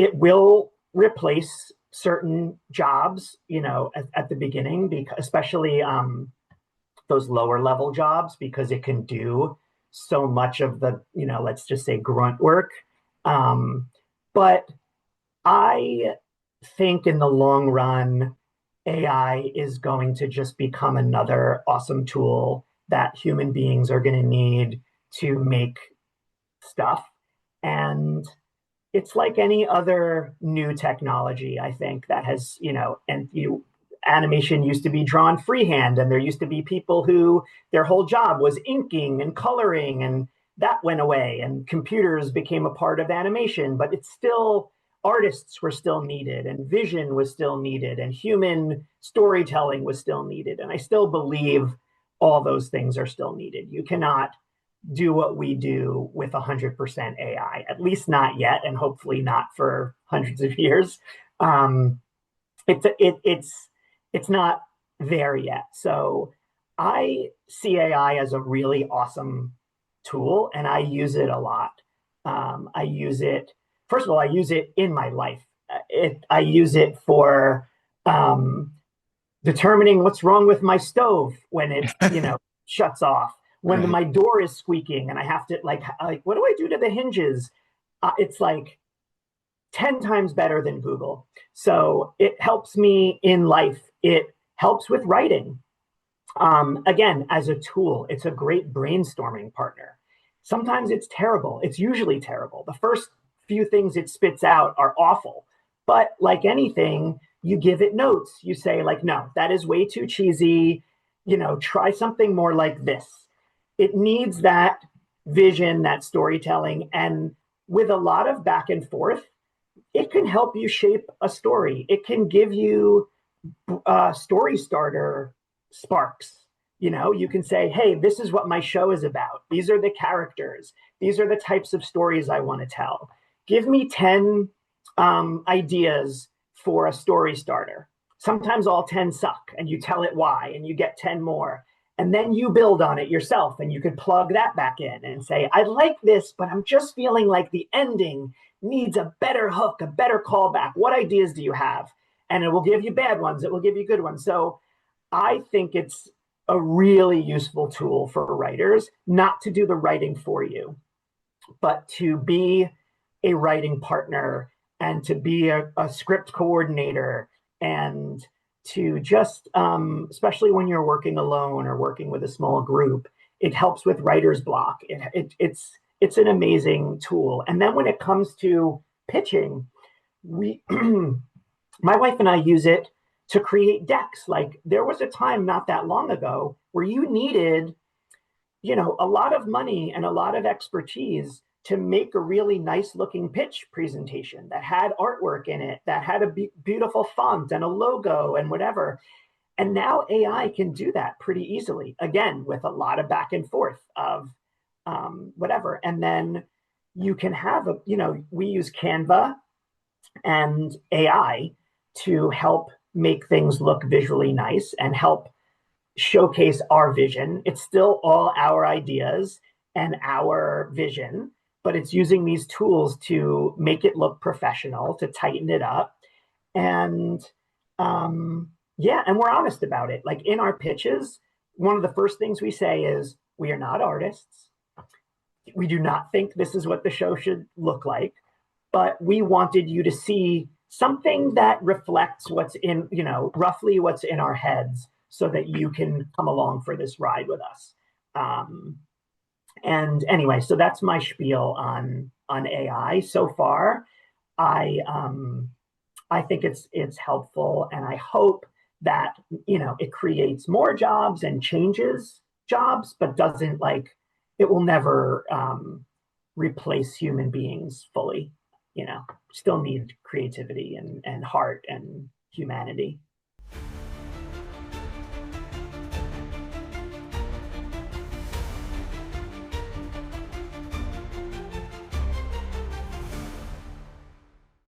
it will replace certain jobs, at the beginning, because especially those lower level jobs, because it can do so much of the, let's just say grunt work. But I think in the long run, AI is going to just become another awesome tool that human beings are going to need to make stuff. And it's like any other new technology, I think, that has, animation used to be drawn freehand, and there used to be people who their whole job was inking and coloring, and that went away, and computers became a part of animation, but it's still, artists were still needed, and vision was still needed, and human storytelling was still needed. And I still believe all those things are still needed. You cannot do what we do with 100% AI, at least not yet, and hopefully not for hundreds of years. It's not there yet. So I see AI as a really awesome tool, and I use it a lot. I use it, first of all, I use it in my life. I use it for determining what's wrong with my stove when it, shuts off. When my door is squeaking and I have to like, what do I do to the hinges? It's like 10 times better than Google. So it helps me in life. It helps with writing. Again, as a tool, it's a great brainstorming partner. Sometimes it's terrible. It's usually terrible. The first few things it spits out are awful. But like anything, you give it notes. You say like, no, that is way too cheesy. Try something more like this. It needs that vision, that storytelling. And with a lot of back and forth, it can help you shape a story. It can give you story starter sparks. You can say, hey, this is what my show is about. These are the characters. These are the types of stories I want to tell. Give me 10 ideas for a story starter. Sometimes all 10 suck, and you tell it why, and you get 10 more. And then you build on it yourself, and you could plug that back in and say, I like this, but I'm just feeling like the ending needs a better hook, a better callback. What ideas do you have? And it will give you bad ones. It will give you good ones. So I think it's a really useful tool for writers, not to do the writing for you, but to be a writing partner and to be a script coordinator, and to just, especially when you're working alone or working with a small group, it helps with writer's block. It's an amazing tool. And then when it comes to pitching, my wife and I use it to create decks. Like there was a time not that long ago where you needed, a lot of money and a lot of expertise to make a really nice looking pitch presentation that had artwork in it, that had a beautiful font and a logo and whatever. And now AI can do that pretty easily, again, with a lot of back and forth of whatever. And then you can have we use Canva and AI to help make things look visually nice and help showcase our vision. It's still all our ideas and our vision, but it's using these tools to make it look professional, to tighten it up. And and we're honest about it. Like in our pitches, one of the first things we say is, we are not artists. We do not think this is what the show should look like, but we wanted you to see something that reflects what's in, roughly what's in our heads, so that you can come along for this ride with us. And anyway, so that's my spiel on AI so far. I think it's helpful, and I hope that it creates more jobs and changes jobs, but doesn't it will never replace human beings fully. Still need creativity and heart and humanity.